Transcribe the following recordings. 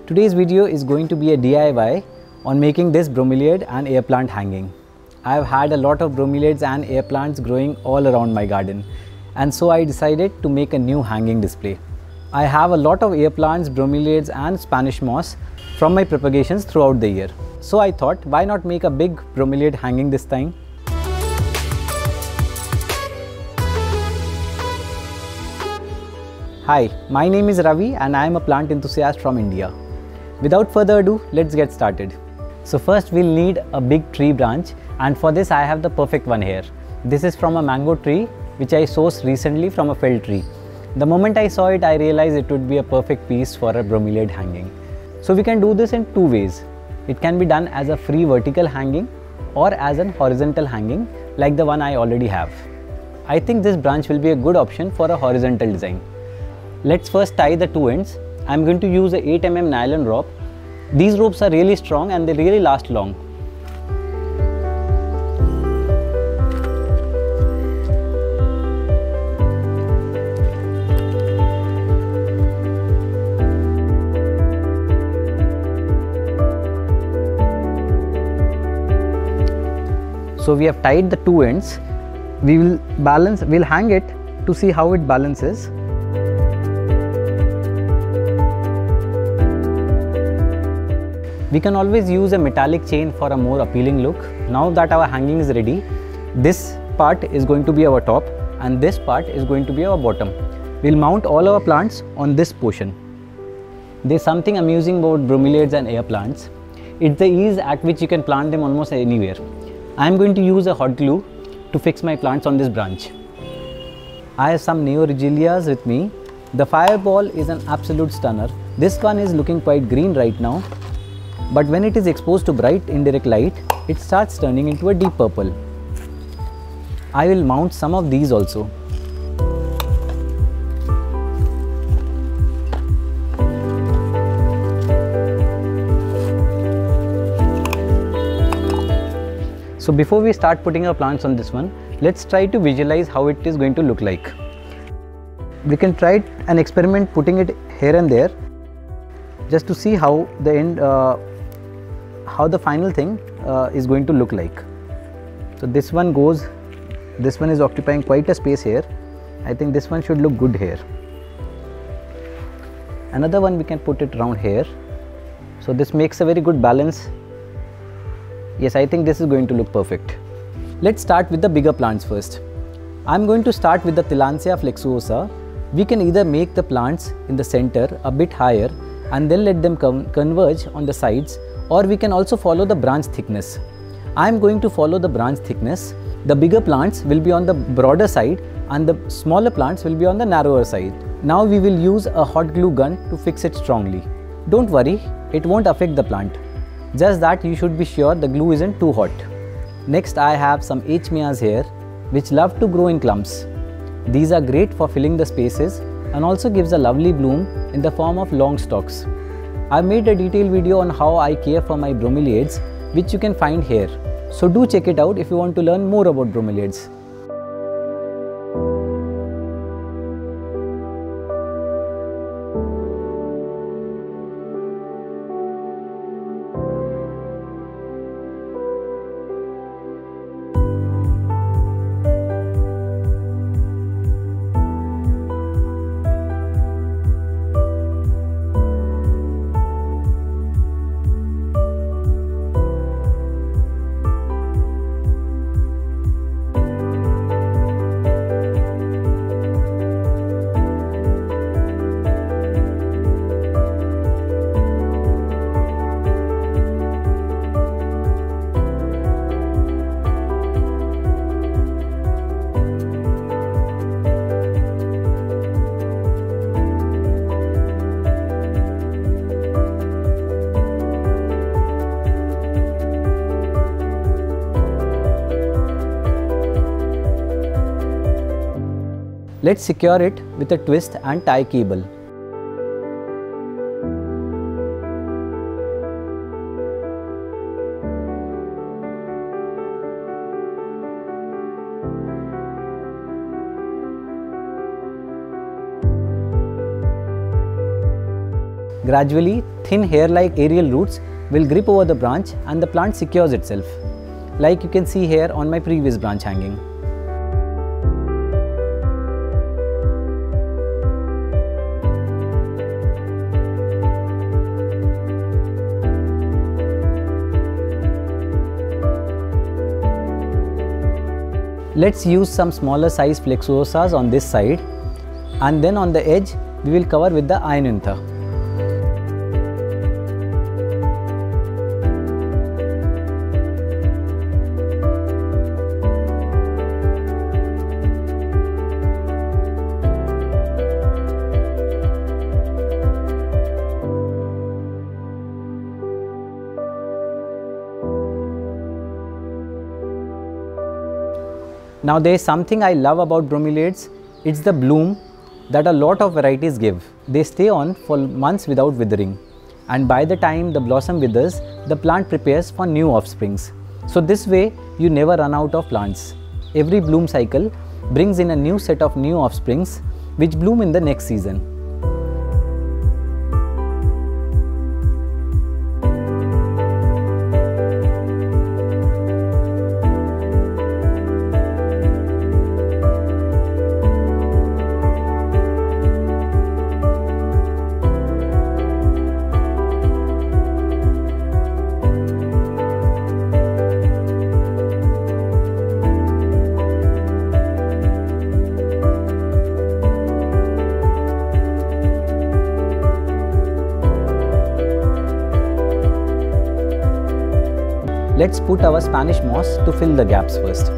Today's video is going to be a DIY on making this bromeliad and air plant hanging. I have had a lot of bromeliads and air plants growing all around my garden, and so I decided to make a new hanging display. I have a lot of air plants, bromeliads and Spanish moss from my propagations throughout the year. So I thought, why not make a big bromeliad hanging this time? Hi, my name is Ravi and I am a plant enthusiast from India. Without further ado, let's get started. So first we'll need a big tree branch, and for this I have the perfect one here. This is from a mango tree which I sourced recently from a felled tree. The moment I saw it, I realized it would be a perfect piece for a bromeliad hanging. So we can do this in two ways. It can be done as a free vertical hanging or as an horizontal hanging like the one I already have. I think this branch will be a good option for a horizontal design. Let's first tie the two ends. I'm going to use a 8 mm nylon rope. These ropes are really strong and they really last long. So we have tied the two ends. We'll hang it to see how it balances. We can always use a metallic chain for a more appealing look. Now that our hanging is ready, this part is going to be our top and this part is going to be our bottom. We'll mount all our plants on this portion. There's something amusing about bromeliads and air plants. It's the ease at which you can plant them almost anywhere. I'm going to use a hot glue to fix my plants on this branch. I have some Neoregelias with me. The fireball is an absolute stunner. This one is looking quite green right now, but when it is exposed to bright indirect light, it starts turning into a deep purple. I will mount some of these also. So before we start putting our plants on this one, let's try to visualize how it is going to look like. We can try an experiment putting it here and there just to see how the final thing is going to look like. So this one is occupying quite a space here. I think this one should look good here. Another one we can put it around here. So this makes a very good balance. Yes, I think this is going to look perfect. Let's start with the bigger plants first. I'm going to start with the Tillandsia Flexuosa. We can either make the plants in the center a bit higher and then let them converge on the sides, or we can also follow the branch thickness. I'm going to follow the branch thickness. The bigger plants will be on the broader side and the smaller plants will be on the narrower side. Now we will use a hot glue gun to fix it strongly. Don't worry, it won't affect the plant. Just that you should be sure the glue isn't too hot. Next I have some Aechmeas here which love to grow in clumps. These are great for filling the spaces and also gives a lovely bloom in the form of long stalks. I've made a detailed video on how I care for my bromeliads, which you can find here. So do check it out if you want to learn more about bromeliads. Let's secure it with a twist and tie cable. Gradually, thin hair-like aerial roots will grip over the branch and the plant secures itself, like you can see here on my previous branch hanging. Let's use some smaller size Flexuosas on this side, and then on the edge we will cover with the Ionantha. Now there is something I love about bromeliads. It's the bloom that a lot of varieties give. They stay on for months without withering, and by the time the blossom withers, the plant prepares for new offsprings. So this way you never run out of plants. Every bloom cycle brings in a new set of new offsprings which bloom in the next season. Let's put our Spanish moss to fill the gaps first.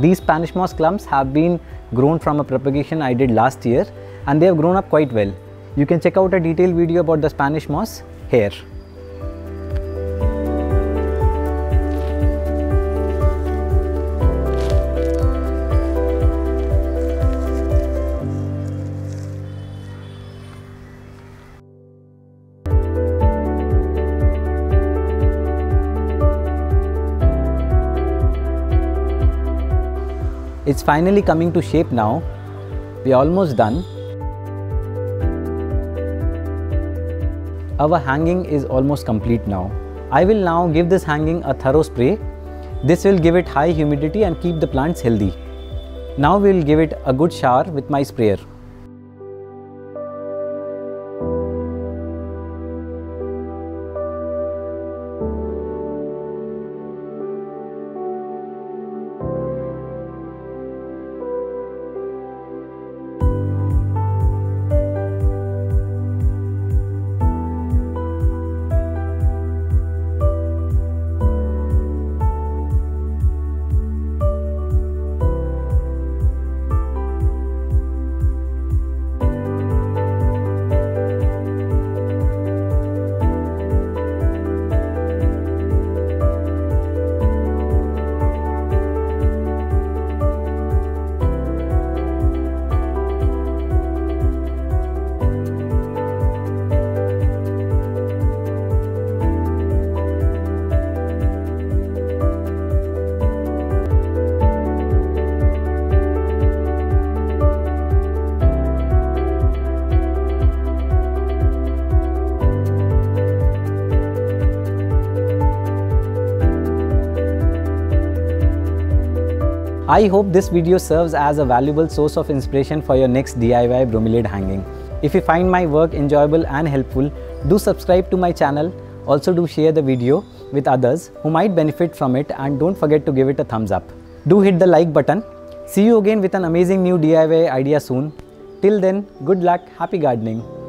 These Spanish moss clumps have been grown from a propagation I did last year, and they have grown up quite well. You can check out a detailed video about the Spanish moss here. It's finally coming to shape now. We are almost done. Our hanging is almost complete now. I will now give this hanging a thorough spray. This will give it high humidity and keep the plants healthy. Now we will give it a good shower with my sprayer. I hope this video serves as a valuable source of inspiration for your next DIY bromeliad hanging. If you find my work enjoyable and helpful, do subscribe to my channel. Also do share the video with others who might benefit from it, and don't forget to give it a thumbs up. Do hit the like button. See you again with an amazing new DIY idea soon. Till then, good luck, happy gardening.